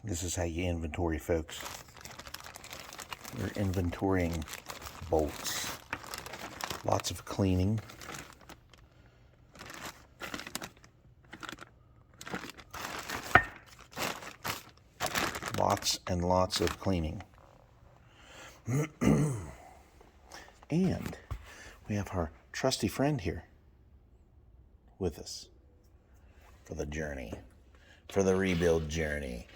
This is how you inventory, folks. We're inventorying bolts. Lots of cleaning. Lots and lots of cleaning. And we have our trusty friend here with us for the journey, for the rebuild journey.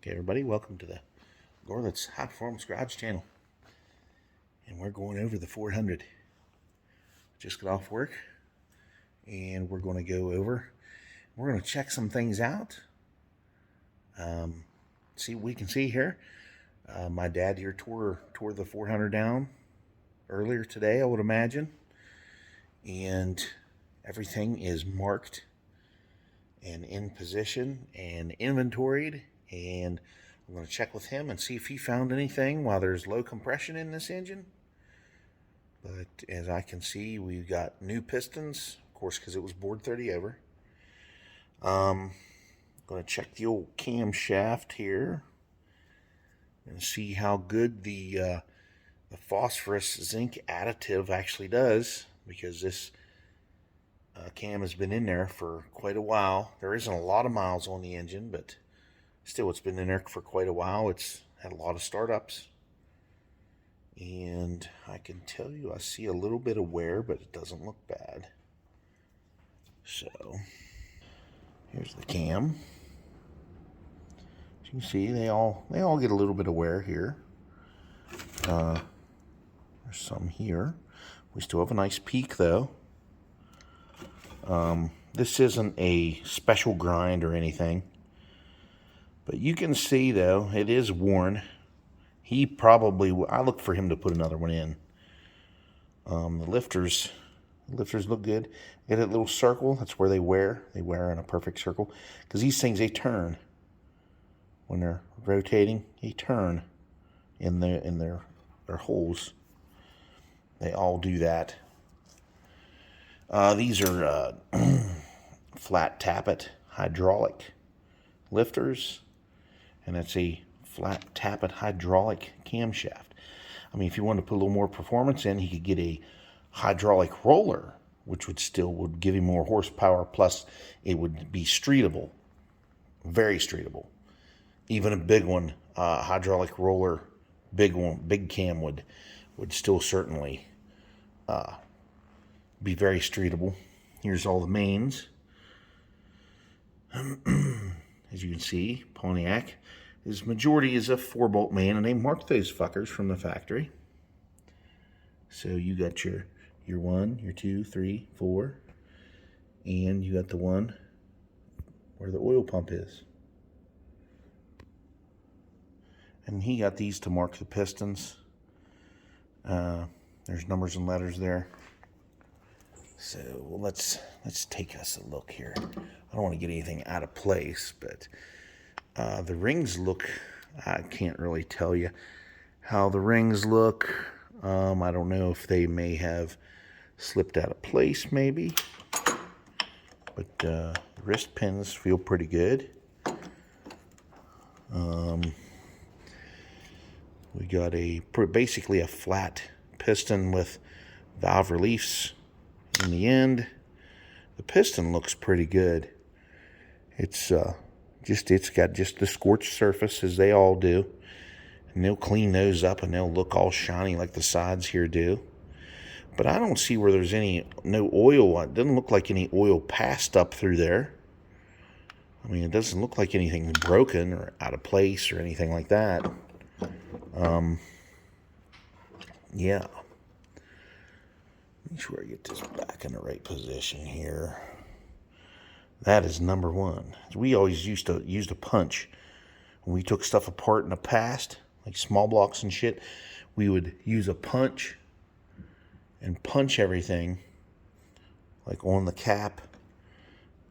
Okay, everybody, welcome to the Gorlitz High Performance Garage channel. And we're going over the 400. Just got off work, and we're going to go over. We're going to check some things out. See what we can see here. My dad here tore the 400 down earlier today, I would imagine. And everything is marked and in position and inventoried. And I'm going to check with him and see if he found anything while there's low compression in this engine. But as I can see, we've got new pistons, of course, because it was bored 30 over. Going to check the old camshaft here and see how good the phosphorus zinc additive actually does, because this cam has been in there for quite a while. There isn't a lot of miles on the engine, but still, it's been in there for quite a while. It's had a lot of startups. And I can tell you, I see a little bit of wear, but it doesn't look bad. So, here's the cam. As you can see, they all get a little bit of wear here. There's some here. We still have a nice peak, though. This isn't a special grind or anything. But you can see, though, it is worn. He probably, I look for him to put another one in. The lifters look good. Get that little circle, that's where they wear. They wear in a perfect circle. Because these things, they turn. When they're rotating, they turn in their holes. They all do that. These are flat tappet hydraulic lifters. And it's a flat tappet hydraulic camshaft. I mean, if you wanted to put a little more performance in, he could get a hydraulic roller, which would give him more horsepower, plus it would be streetable, very streetable. Even a big one, hydraulic roller, big cam would still certainly be very streetable. Here's all the mains. As you can see, Pontiac. His majority is a 4-bolt main, and they marked those fuckers from the factory. So you got your 1, your 2, 3, 4, and you got the one where the oil pump is. And he got these to mark the pistons. There's numbers and letters there. So let's take us a look here. I don't want to get anything out of place, but the rings look, I can't really tell you how the rings look. I don't know if they may have slipped out of place maybe. But the wrist pins feel pretty good. We got basically a flat piston with valve reliefs in the end. The piston looks pretty good. It's got just the scorched surface, as they all do. And they'll clean those up and they'll look all shiny like the sides here do. But I don't see where there's no oil. It doesn't look like any oil passed up through there. I mean, it doesn't look like anything broken or out of place or anything like that. Yeah. Make sure I get this back in the right position here. That is number one. We always used to use a punch. When we took stuff apart in the past, like small blocks and shit, we would use a punch and punch everything, like on the cap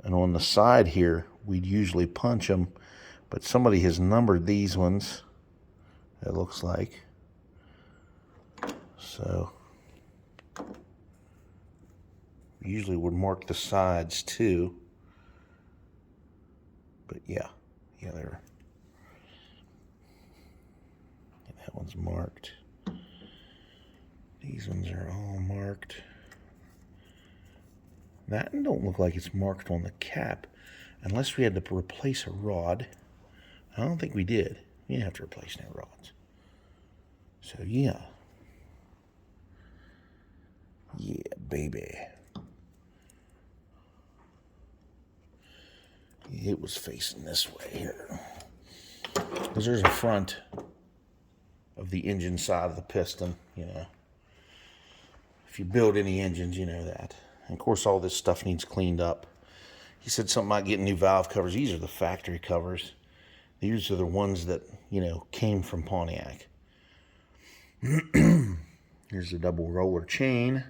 and on the side here. We'd usually punch them, but somebody has numbered these ones, it looks like. So usually would mark the sides too. But yeah, they're, that one's marked. These ones are all marked. That don't look like it's marked on the cap, unless we had to replace a rod. I don't think we did. We didn't have to replace no rods. So yeah. Yeah, baby. It was facing this way here. Because there's a front of the engine side of the piston, If you build any engines, you know that. And of course, all this stuff needs cleaned up. He said something about getting new valve covers. These are the factory covers. These are the ones that, came from Pontiac. Here's the double roller chain.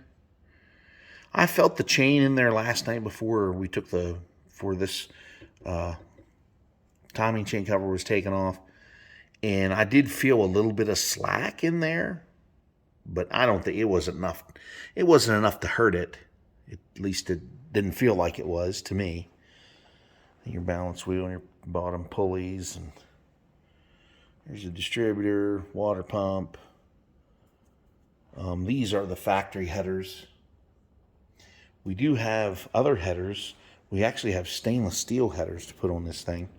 I felt the chain in there last night before we took this timing chain cover was taken off. And I did feel a little bit of slack in there, but I don't think it wasn't enough. It wasn't enough to hurt it. At least it didn't feel like it was to me. And your balance wheel and your bottom pulleys, and there's a distributor, water pump. These are the factory headers. We do have other headers. We actually have stainless steel headers to put on this thing.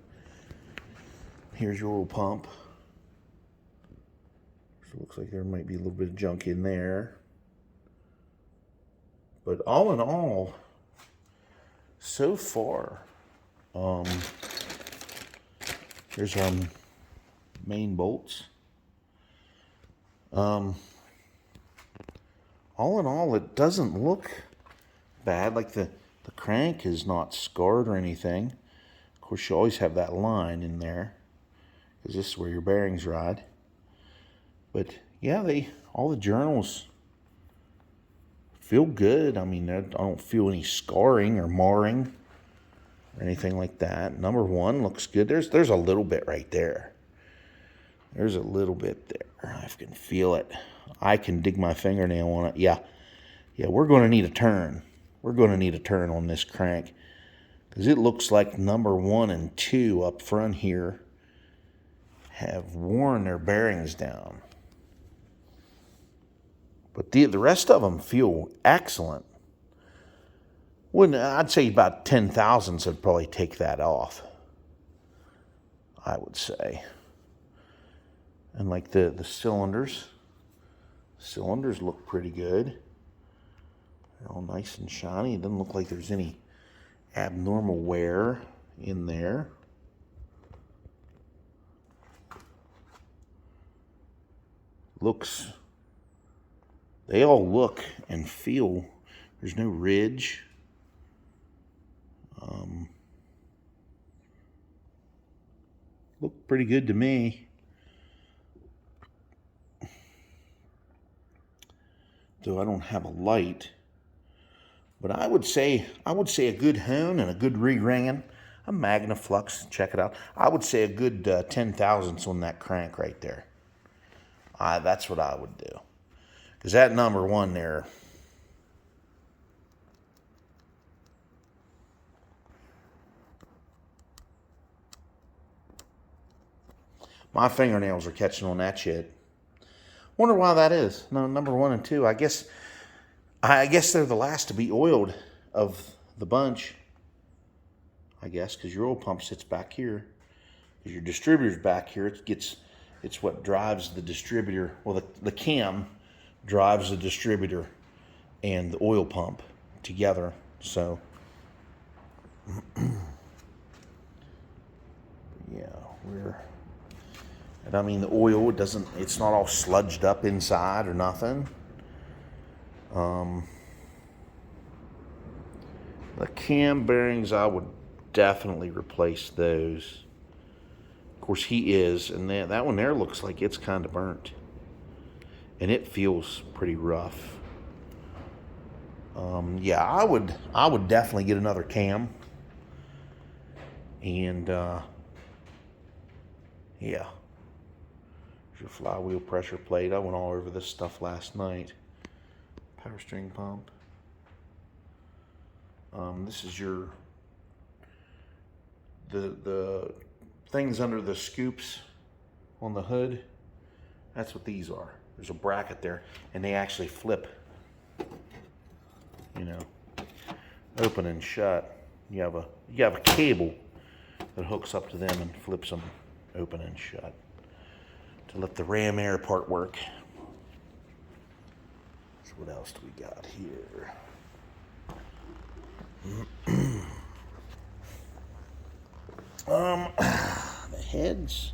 Here's your oil pump. So it looks like there might be a little bit of junk in there. But all in all, so far, here's our main bolts. All in all, it doesn't look bad. Like the crank is not scarred or anything. Of course, you always have that line in there, because this is where your bearings ride. But yeah, all the journals feel good. I mean, I don't feel any scarring or marring or anything like that. Number one looks good. There's a little bit right there. There's a little bit there. I can feel it. I can dig my fingernail on it. Yeah, we're going to need a turn. We're going to need a turn on this crank, because it looks like number 1 and 2 up front here have worn their bearings down. But the rest of them feel excellent. I'd say about 10 thousandths would probably take that off, I would say. And like the cylinders look pretty good. They're all nice and shiny. It doesn't look like there's any abnormal wear in there. They all look and feel, there's no ridge. Look pretty good to me. Though I don't have a light. But I would say a good hone and a good re-ringing, a Magnaflux, check it out. I would say a good 10 thousandths on that crank right there. That's what I would do. Because that number 1 there, my fingernails are catching on that shit. Wonder why that is. No, number 1 and 2, I guess they're the last to be oiled of the bunch. I guess, because your oil pump sits back here. Because your distributor's back here. It's what drives the distributor. Well, the cam drives the distributor and the oil pump together. So, yeah, and I mean, the oil, it's not all sludged up inside or nothing. The cam bearings, I would definitely replace those. Of course, he is, and that one there looks like it's kind of burnt. And it feels pretty rough. Yeah, I would definitely get another cam. And, yeah. There's your flywheel pressure plate. I went all over this stuff last night. Power steering pump. This is your the things under the scoops on the hood, that's what these are. There's a bracket there, and they actually flip, you know, open and shut. You have a cable that hooks up to them and flips them open and shut to let the ram air part work. So what else do we got here? The heads.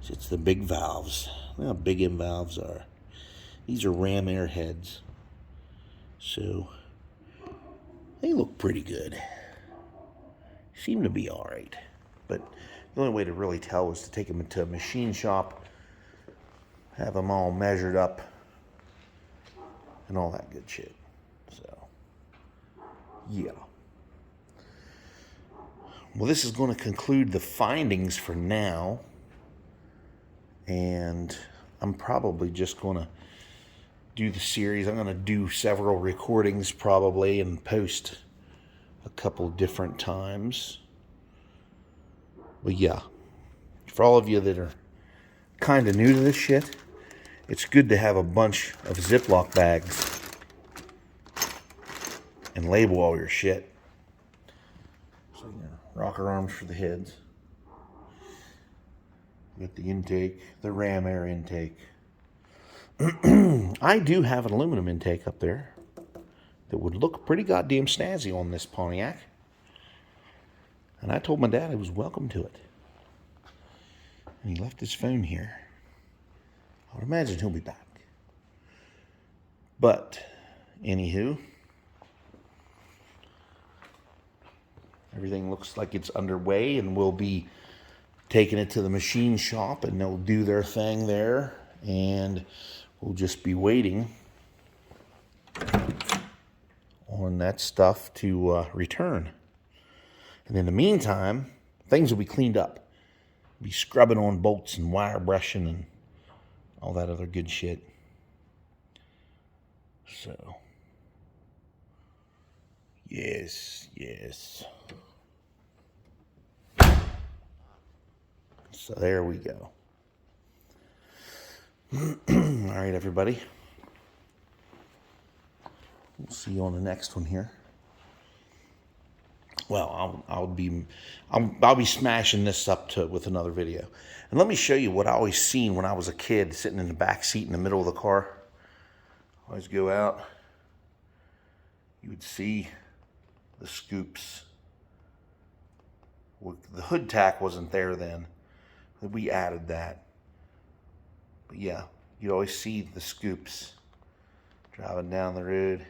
It's the big valves. Look how big them valves are. These are ram air heads. So they look pretty good. Seem to be all right. But the only way to really tell is to take them into a machine shop, have them all measured up, and all that good shit. So, yeah. Well, this is going to conclude the findings for now. And I'm probably just going to do the series. I'm going to do several recordings probably and post a couple different times. But yeah, for all of you that are kind of new to this shit, it's good to have a bunch of Ziploc bags and label all your shit. So, rocker arms for the heads. Get the intake, the ram air intake. I do have an aluminum intake up there that would look pretty goddamn snazzy on this Pontiac. And I told my dad I was welcome to it. And he left his phone here. I would imagine he'll be back. But, anywho, everything looks like it's underway, and we'll be taking it to the machine shop, and they'll do their thing there, and we'll just be waiting on that stuff to return. And in the meantime, things will be cleaned up. Be scrubbing on bolts and wire brushing and all that other good shit. So, yes. So there we go. All right, everybody. We'll see you on the next one here. Well, I'll be smashing this up with another video. And let me show you what I always seen when I was a kid, sitting in the back seat in the middle of the car. Always go out. You would see the scoops. The hood tack wasn't there then. We added that. But yeah, you'd always see the scoops driving down the road.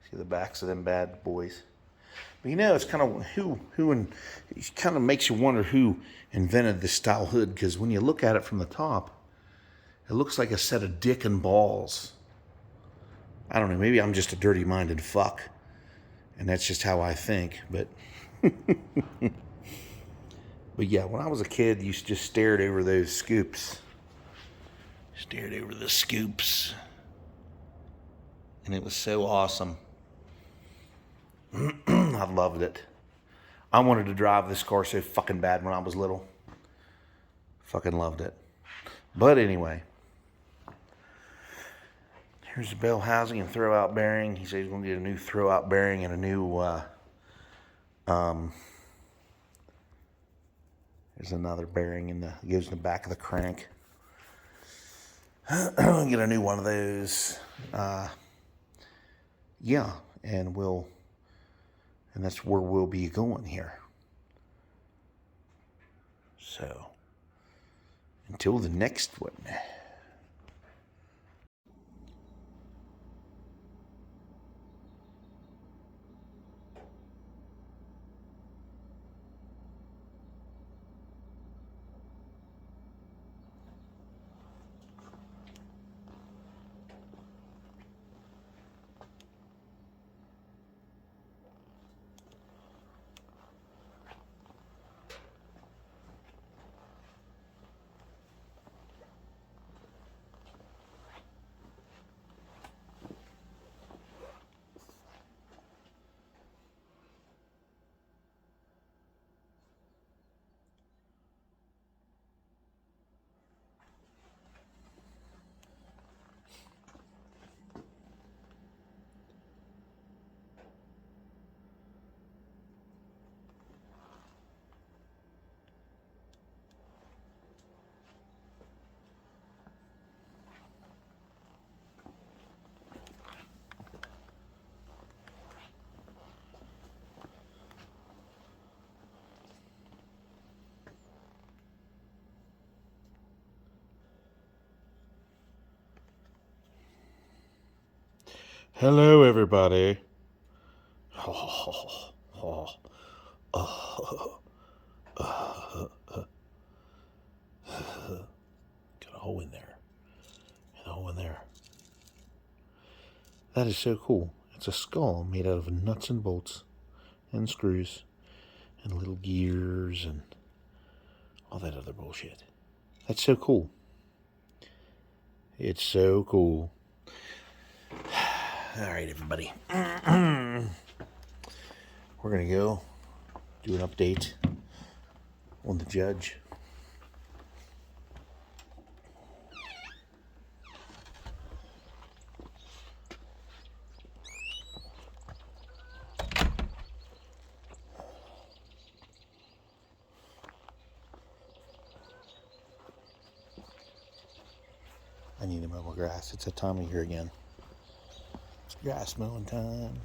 See the backs of them bad boys. But it's kind of it kind of makes you wonder who invented this style hood, because when you look at it from the top, it looks like a set of dick and balls. I don't know, maybe I'm just a dirty-minded fuck, and that's just how I think, but but yeah, when I was a kid, you just stared over those scoops. Stared over the scoops. And it was so awesome. I loved it. I wanted to drive this car so fucking bad when I was little. Fucking loved it. But anyway. Here's the bell housing and throw-out bearing. He said he's going to get a new throw-out bearing and a new... there's another bearing goes in the back of the crank. Get a new one of those. Yeah, and that's where we'll be going here. So, until the next one. Hello, everybody. Oh, oh, oh, got a hole in there. And a hole in there. That is so cool. It's a skull made out of nuts and bolts and screws and little gears and all that other bullshit. That's so cool. It's so cool. All right, everybody. We're going to go do an update on the judge. I need to mow my grass. It's that time of year again. It's grass mowing time.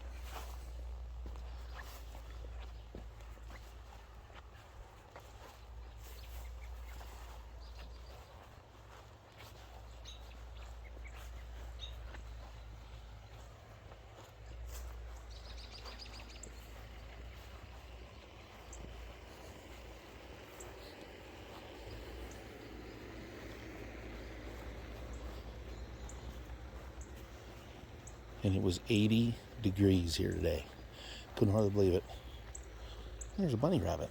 And it was 80 degrees here today. Couldn't hardly believe it. There's a bunny rabbit.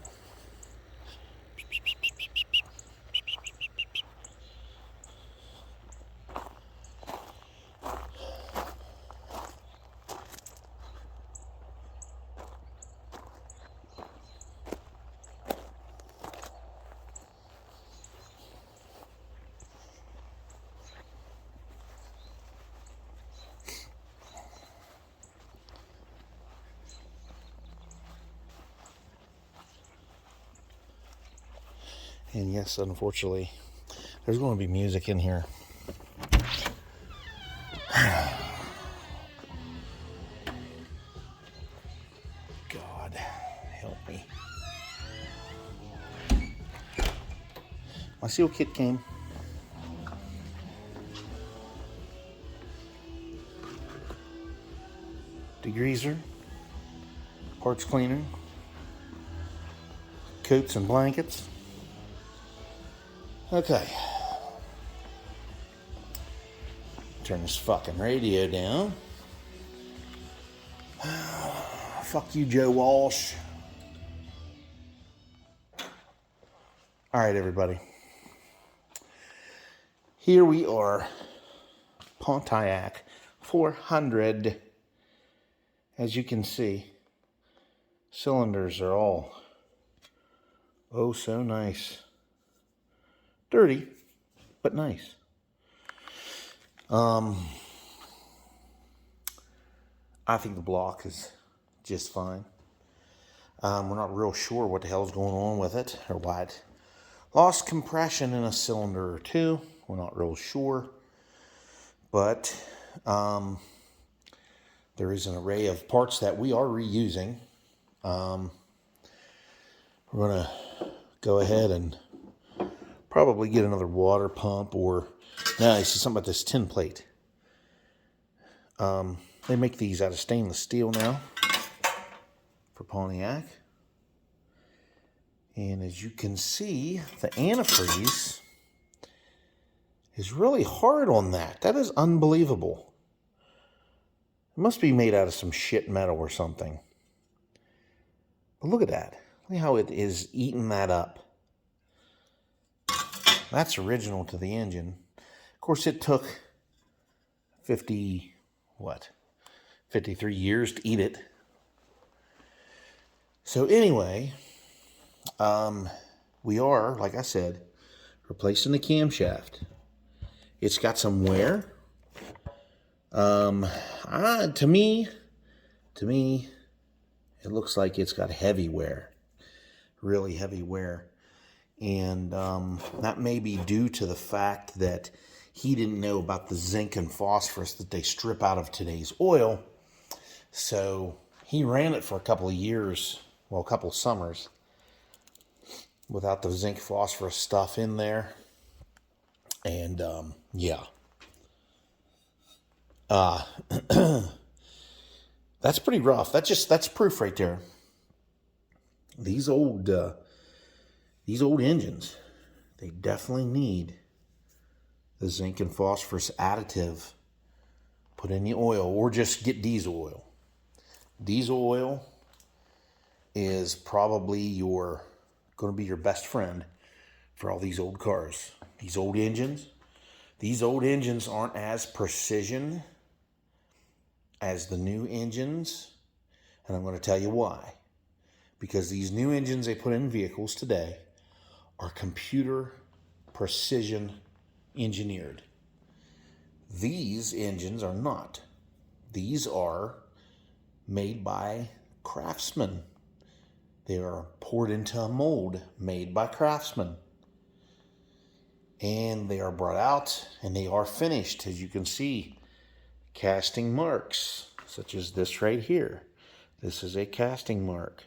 And yes, unfortunately, there's going to be music in here. God, help me. My seal kit came. Degreaser, parts cleaner, coats and blankets. Okay. Turn this fucking radio down. Fuck you, Joe Walsh. All right, everybody. Here we are. Pontiac 400. As you can see, cylinders are all oh so nice. Dirty, but nice. I think the block is just fine. We're not real sure what the hell's going on with it or why it lost compression in a cylinder or two. We're not real sure. But there is an array of parts that we are reusing. We're going to go ahead and probably get another water pump or... Now, I see something about this tin plate. They make these out of stainless steel now for Pontiac. And as you can see, the antifreeze is really hard on that. That is unbelievable. It must be made out of some shit metal or something. But look at that. Look how it is eating that up. That's original to the engine. Of course, it took 53 years to eat it. So anyway, we are, like I said, replacing the camshaft. It's got some wear. To me, it looks like it's got heavy wear, really heavy wear. And that may be due to the fact that he didn't know about the zinc and phosphorus that they strip out of today's oil. So he ran it for a couple of years, well, a couple of summers, without the zinc phosphorus stuff in there. And yeah. That's pretty rough. That's proof right there. These old engines, they definitely need the zinc and phosphorus additive put in the oil, or just get diesel oil. Diesel oil is probably going to be your best friend for all these old cars. These old engines aren't as precision as the new engines, and I'm going to tell you why. Because these new engines they put in vehicles today are computer precision engineered. These engines are not. These are made by craftsmen. They are poured into a mold made by craftsmen. And they are brought out and they are finished. As you can see, casting marks, such as this right here. This is a casting mark.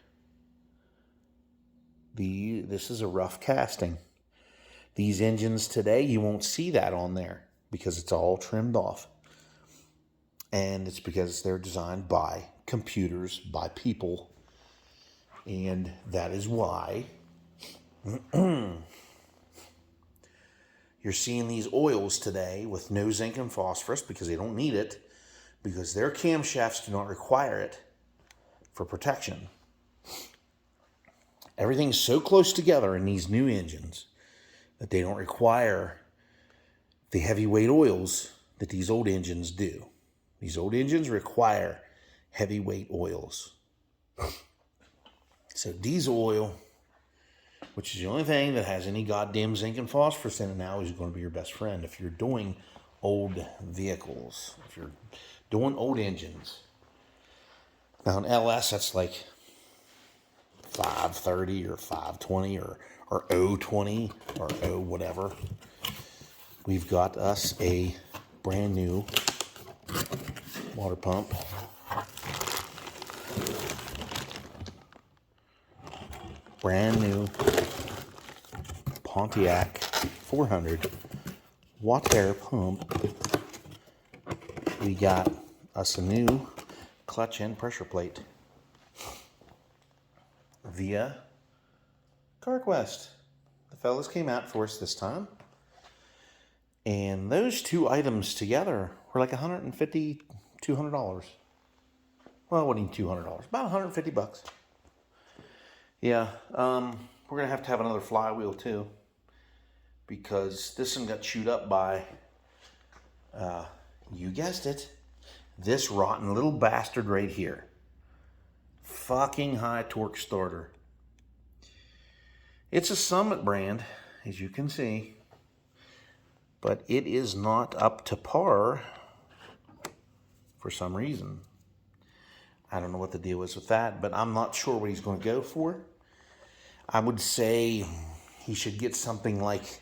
This is a rough casting. These engines today, you won't see that on there because it's all trimmed off. And it's because they're designed by computers, by people. And that is why you're seeing these oils today with no zinc and phosphorus, because they don't need it, because their camshafts do not require it for protection. Everything's so close together in these new engines that they don't require the heavyweight oils that these old engines do. These old engines require heavyweight oils. So diesel oil, which is the only thing that has any goddamn zinc and phosphorus in it now, is going to be your best friend if you're doing old vehicles, if you're doing old engines. Now an LS, that's like 530 or 520 or 020 or 0 whatever. We've got us a brand new water pump. Brand new Pontiac 400 watt air pump. We got us a new clutch and pressure plate via CarQuest. The fellas came out for us this time. And those two items together were like $150, $200. Well, it wasn't even $200. About $150. Yeah, we're going to have another flywheel too, because this one got chewed up by, you guessed it, this rotten little bastard right here. Fucking high torque starter. It's a Summit brand, as you can see, but it is not up to par for some reason. I don't know what the deal is with that, but I'm not sure what he's going to go for. I would say he should get something like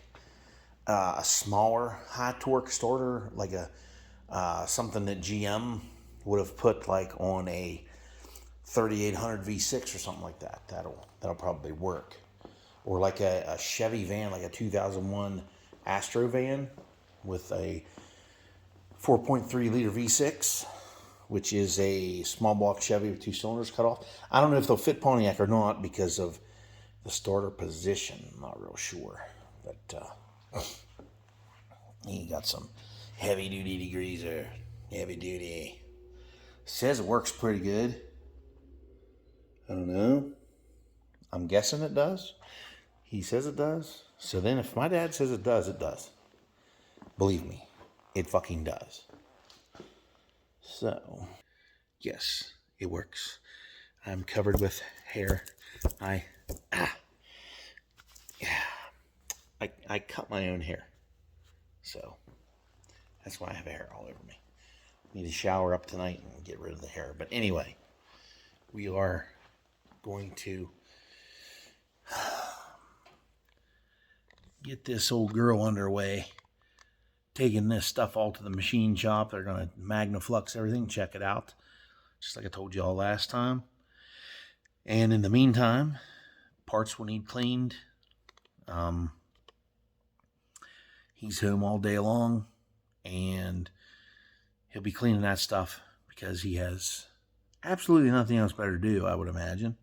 a smaller high torque starter, like something that GM would have put like on a 3800 V6 or something like that. That'll probably work. Or like a Chevy van, like a 2001 Astro van with a 4.3 liter V6, which is a small block Chevy with 2 cylinders cut off. I don't know if they'll fit Pontiac or not because of the starter position. I'm not real sure. But he got some heavy duty degreaser. Heavy duty. Says it works pretty good. I don't know. I'm guessing it does. He says it does. So then if my dad says it does, it does. Believe me, it fucking does. So, yes, it works. I'm covered with hair. I cut my own hair. So, that's why I have hair all over me. Need to shower up tonight and get rid of the hair. But anyway, we are going to get this old girl underway. Taking this stuff all to the machine shop. They're going to magnaflux everything. Check it out. Just like I told you all last time. And in the meantime, parts will need cleaned. He's home all day long. And he'll be cleaning that stuff because he has absolutely nothing else better to do, I would imagine.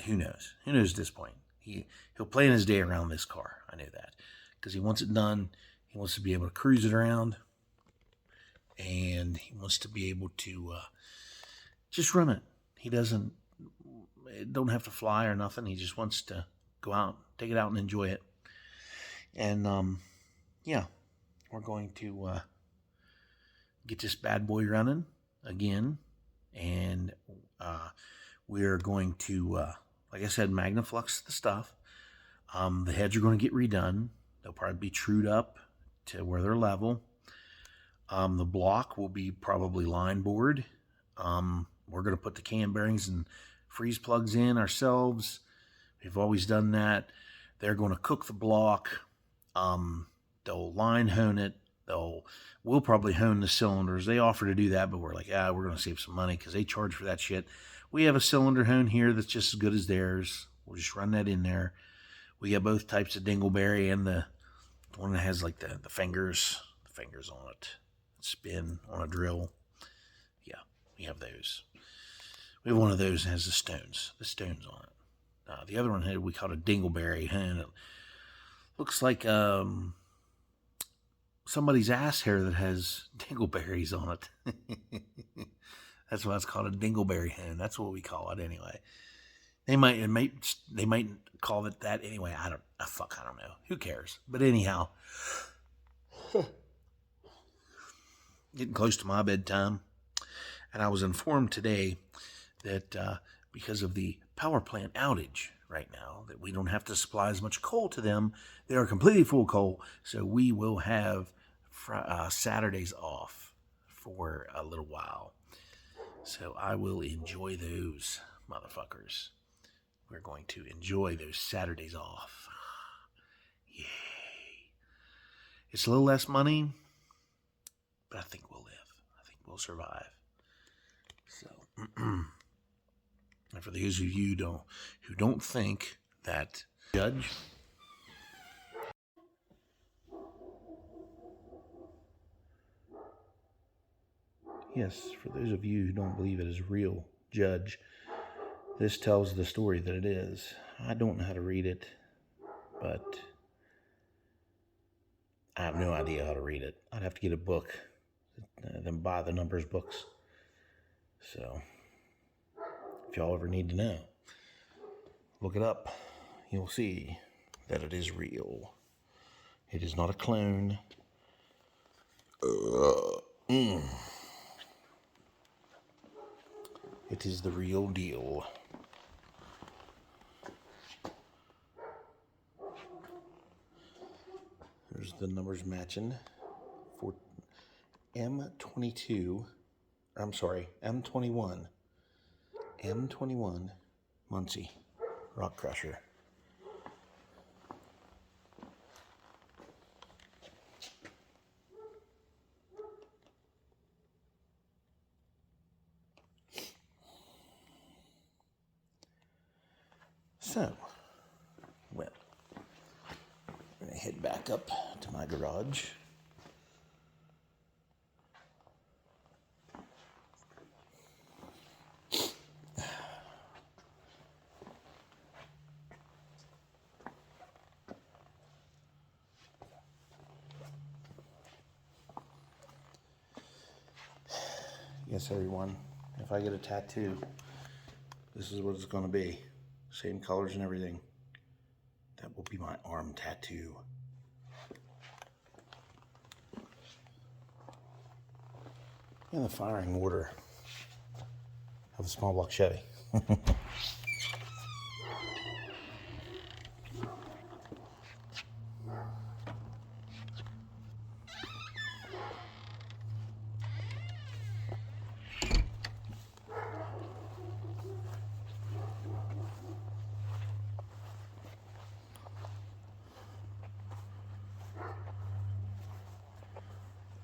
Who knows? Who knows at this point? He'll plan his day around this car. I know that because he wants it done. He wants to be able to cruise it around, and he wants to be able to just run it. He don't have to fly or nothing. He just wants to go out, take it out, and enjoy it. And yeah, we're going to get this bad boy running again, and we're going to, like I said, Magnaflux the stuff. The heads are going to get redone. They'll probably be trued up to where they're level. The block will be probably line board. We're going to put the cam bearings and freeze plugs in ourselves. We've always done that. They're going to cook the block. They'll line hone it. We'll probably hone the cylinders. They offer to do that, but we're like, we're going to save some money because they charge for that shit. We have a cylinder hone here that's just as good as theirs. We'll just run that in there. We got both types of dingleberry and the one that has like the fingers on it. Spin on a drill. Yeah, we have those. We have one of those that has the stones on it. The other one we call it a dingleberry hone. It looks like somebody's ass hair that has dingleberries on it. That's why it's called a dingleberry hen. That's what we call it anyway. They might call it that anyway. I don't know. Who cares? But anyhow, getting close to my bedtime, and I was informed today that because of the power plant outage right now, that we don't have to supply as much coal to them. They are completely full coal, so we will have Saturdays off for a little while. So I will enjoy those motherfuckers. We're going to enjoy those Saturdays off. Yay. It's a little less money, but I think we'll live. I think we'll survive. So, and for those of you who don't think that Judge... Yes, for those of you who don't believe it is real, Judge, this tells the story that it is. I don't know how to read it, but I have no idea how to read it. I'd have to get a book, then buy the numbers books. So, if y'all ever need to know, look it up. You'll see that it is real. It is not a clone. It is the real deal. There's the numbers matching for M21 Muncie Rock Crusher. So, well, I'm going to head back up to my garage. Yes, everyone, if I get a tattoo, this is what it's going to be. Same colors and everything. That will be my arm tattoo. In the firing order of the small block Chevy.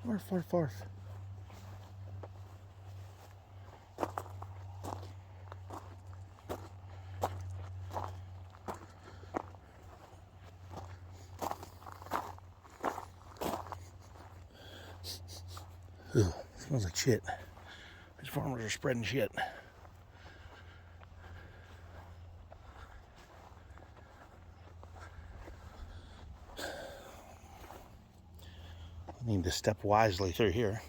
Farf, farf, farf. Ugh, smells like shit. farmers are spreading shit. I need to step wisely through here.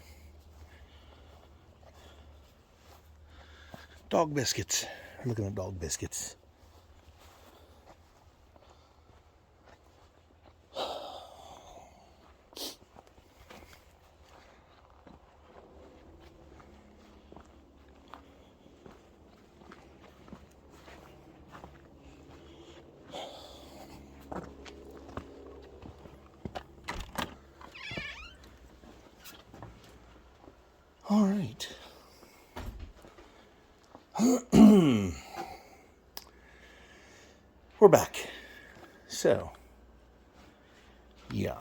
Dog biscuits. I'm looking at dog biscuits. All right. We're back. So, yeah.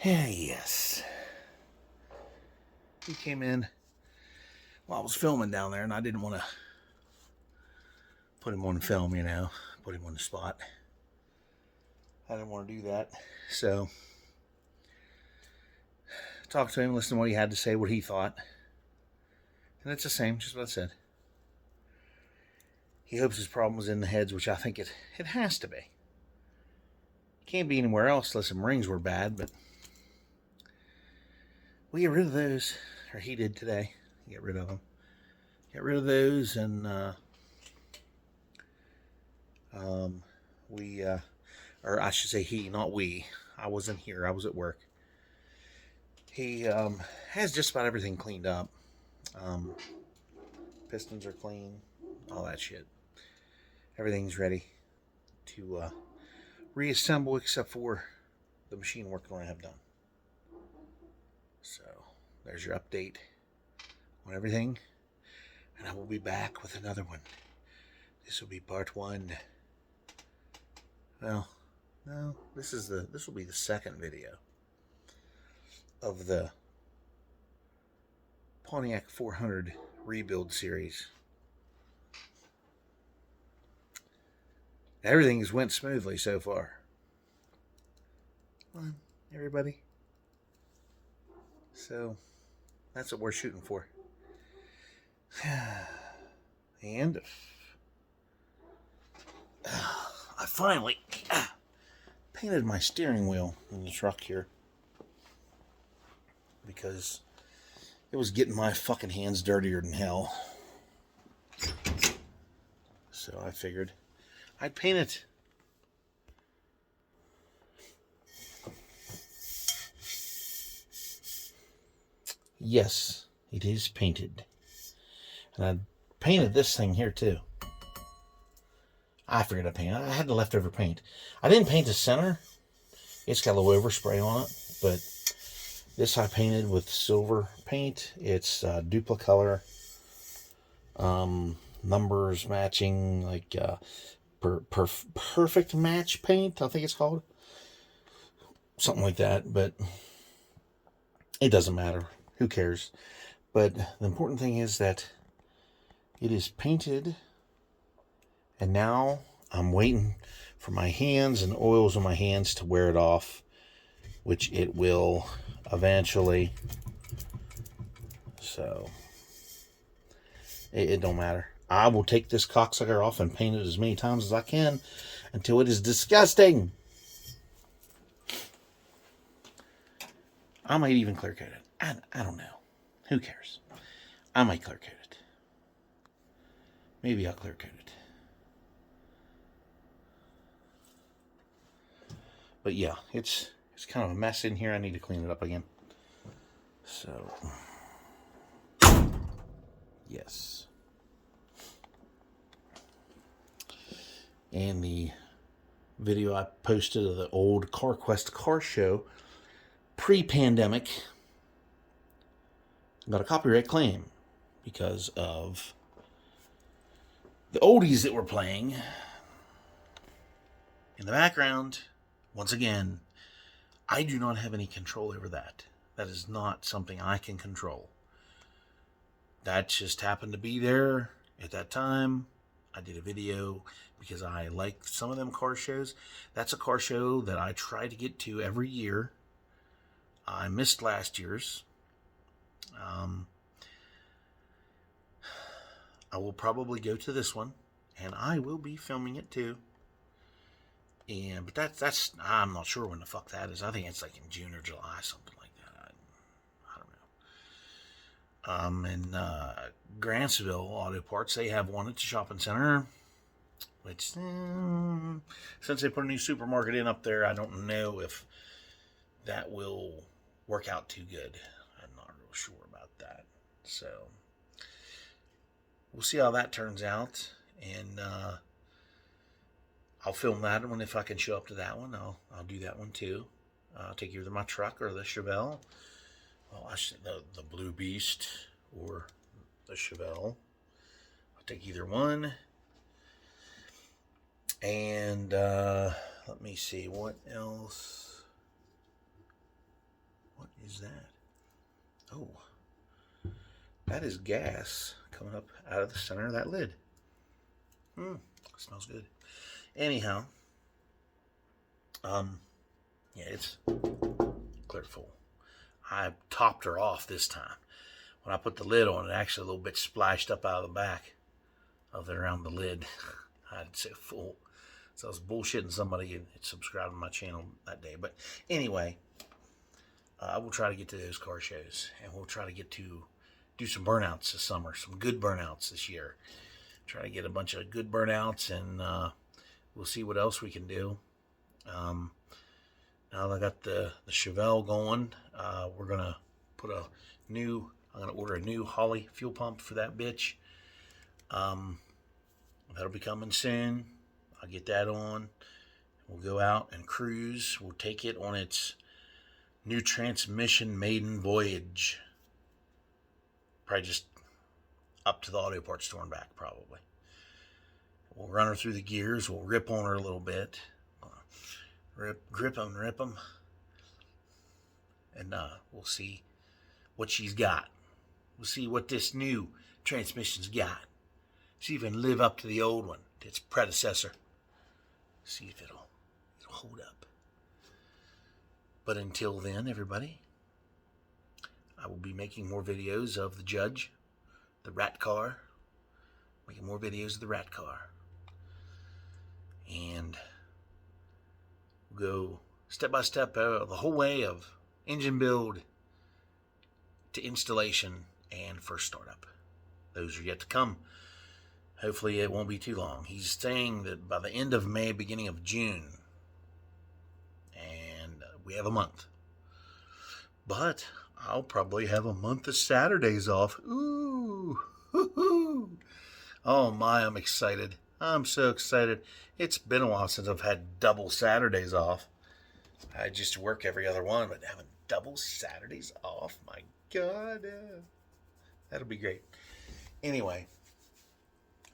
Yes. He came in while I was filming down there, and I didn't want to put him on film, you know, put him on the spot. I didn't want to do that. So, talked to him, listened to what he had to say, what he thought. And it's the same, just what I said. He hopes his problem was in the heads, which I think it has to be. Can't be anywhere else unless some rings were bad, but we get rid of those, or he did today. Get rid of them. Get rid of those, and or I should say he, not we. I wasn't here. I was at work. He has just about everything cleaned up. Pistons are clean, all that shit. Everything's ready to reassemble, except for the machine work we're going to have done. So there's your update on everything, and I will be back with another one. This will be part 1. Well, no, this will be the second video of the Pontiac 400 rebuild series. Everything's went smoothly so far. Come on, everybody. So that's what we're shooting for. And I finally painted my steering wheel in the truck here, because it was getting my fucking hands dirtier than hell. So I figured I'd paint it. Yes, it is painted. And I painted this thing here too. I forgot to paint it. I had the leftover paint. I didn't paint the center. It's got a little overspray on it, but this I painted with silver paint. It's duplicolor. Numbers matching, like perfect match paint, I think it's called. Something like that, but it doesn't matter. Who cares? But the important thing is that it is painted, and now I'm waiting for my hands and oils on my hands to wear it off, which it will eventually. So it don't matter. I will take this cocksucker off and paint it as many times as I can until it is disgusting. I might even clear coat it. I don't know. Who cares? I might clear coat it. Maybe I'll clear coat it. But yeah, it's kind of a mess in here. I need to clean it up again. So, yes. And the video I posted of the old CarQuest car show pre-pandemic got a copyright claim because of the oldies that were playing in the background. Once again, I do not have any control over that. That is not something I can control. That just happened to be there at that time. I did a video because I like some of them car shows. That's a car show that I try to get to every year. I missed last year's. I will probably go to this one, and I will be filming it too. But that's I'm not sure when the fuck that is. I think it's like in June or July, something like that. I don't know. In Grantsville Auto Parts, they have one at the shopping center. Which, since they put a new supermarket in up there, I don't know if that will work out too good. I'm not real sure about that. So we'll see how that turns out, and I'll film that one if I can show up to that one. I'll do that one too. I'll take either my truck or the Chevelle. Well, I should the Blue Beast or the Chevelle. I'll take either one. And let me see what else. What is that? Oh, that is gas coming up out of the center of that lid. Smells good. Anyhow, yeah, it's clear full. I topped her off this time. When I put the lid on, it actually a little bit splashed up out of the back of it around the lid. I'd say full. So I was bullshitting somebody and subscribed to my channel that day. But anyway, I will try to get to those car shows, and we'll try to get to do some burnouts this summer, some good burnouts this year. Try to get a bunch of good burnouts, and we'll see what else we can do. Now that I got the Chevelle going, we're gonna put I'm gonna order a new Holley fuel pump for that bitch. That'll be coming soon. I'll get that on. We'll go out and cruise. We'll take it on its new transmission maiden voyage. Probably just up to the auto parts store and back, probably. We'll run her through the gears. We'll rip on her a little bit. Rip them. And we'll see what she's got. We'll see what this new transmission's got. See if it can live up to the old one, its predecessor. See if it'll hold up. But until then, everybody, I will be making more videos of the Judge, the rat car, making more videos of the rat car. And we'll go step by step the whole way of engine build to installation and first startup. Those are yet to come. Hopefully it won't be too long. He's saying that by the end of May, beginning of June. And we have a month. But I'll probably have a month of Saturdays off. Ooh. Hoo-hoo. Oh my, I'm excited. I'm so excited. It's been a while since I've had double Saturdays off. I just work every other one, but having double Saturdays off, my God. That'll be great. Anyway,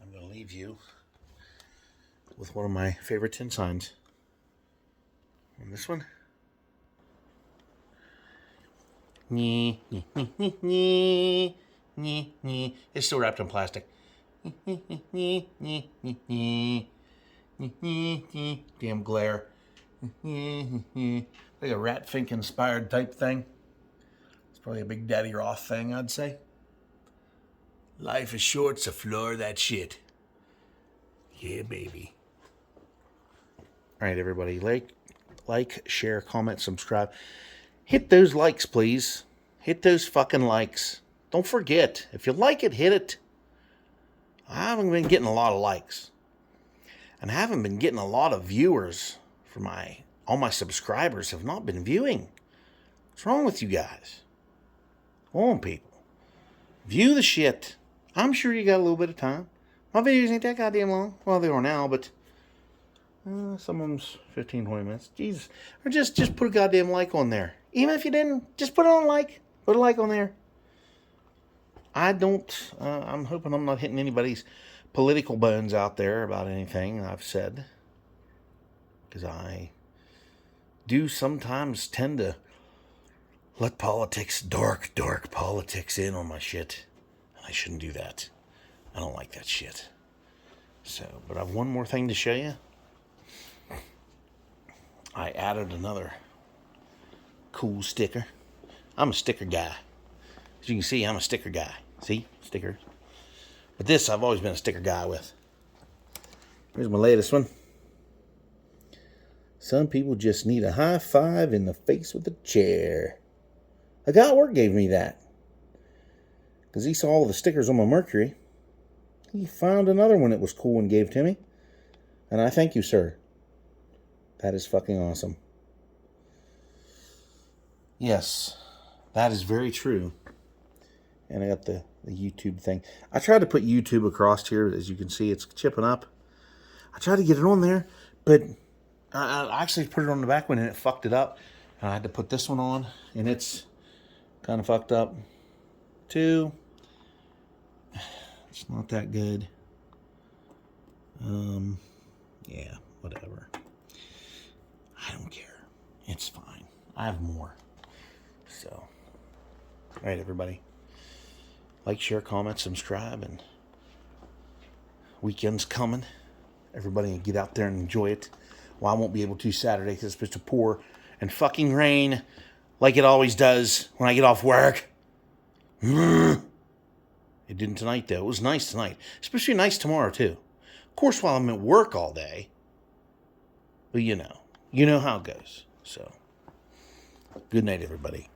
I'm going to leave you with one of my favorite 10 signs. And this one. It's still wrapped in plastic. Damn glare. Like a Rat Fink inspired type thing. It's probably a Big Daddy Roth thing, I'd say. Life is short, so floor that shit. Yeah, baby. All right, everybody. Like, share, comment, subscribe. Hit those likes, please. Hit those fucking likes. Don't forget. If you like it, hit it. I haven't been getting a lot of likes. And I haven't been getting a lot of viewers for all my subscribers have not been viewing. What's wrong with you guys? Come on, people. View the shit. I'm sure you got a little bit of time. My videos ain't that goddamn long. Well, they are now, but some of them's 15, 20 minutes. Jesus. Or just put a goddamn like on there. Even if you didn't, just put it on like. Put a like on there. I'm hoping I'm not hitting anybody's political bones out there about anything I've said. Because I do sometimes tend to let politics, dark politics in on my shit. I shouldn't do that. I don't like that shit. So, but I have one more thing to show you. I added another cool sticker. I'm a sticker guy. As you can see, I'm a sticker guy. See? Stickers. But this, I've always been a sticker guy with. Here's my latest one. Some people just need a high five in the face with a chair. A guy at work gave me that. Because he saw all the stickers on my Mercury. He found another one that was cool and gave to me. And I thank you, sir. That is fucking awesome. Yes, that is very true. And I got the YouTube thing. I tried to put YouTube across here. As you can see, it's chipping up. I tried to get it on there, but I actually put it on the back one and it fucked it up. And I had to put this one on, and it's kind of fucked up too. It's not that good. Yeah, whatever. I don't care. It's fine. I have more. So, all right, everybody. Like, share, comment, subscribe, and weekend's coming. Everybody get out there and enjoy it. Well, I won't be able to Saturday because it's supposed to pour and fucking rain like it always does when I get off work. It didn't tonight, though. It was nice tonight. Especially nice tomorrow, too. Of course, while I'm at work all day. But you know how it goes. So, good night, everybody.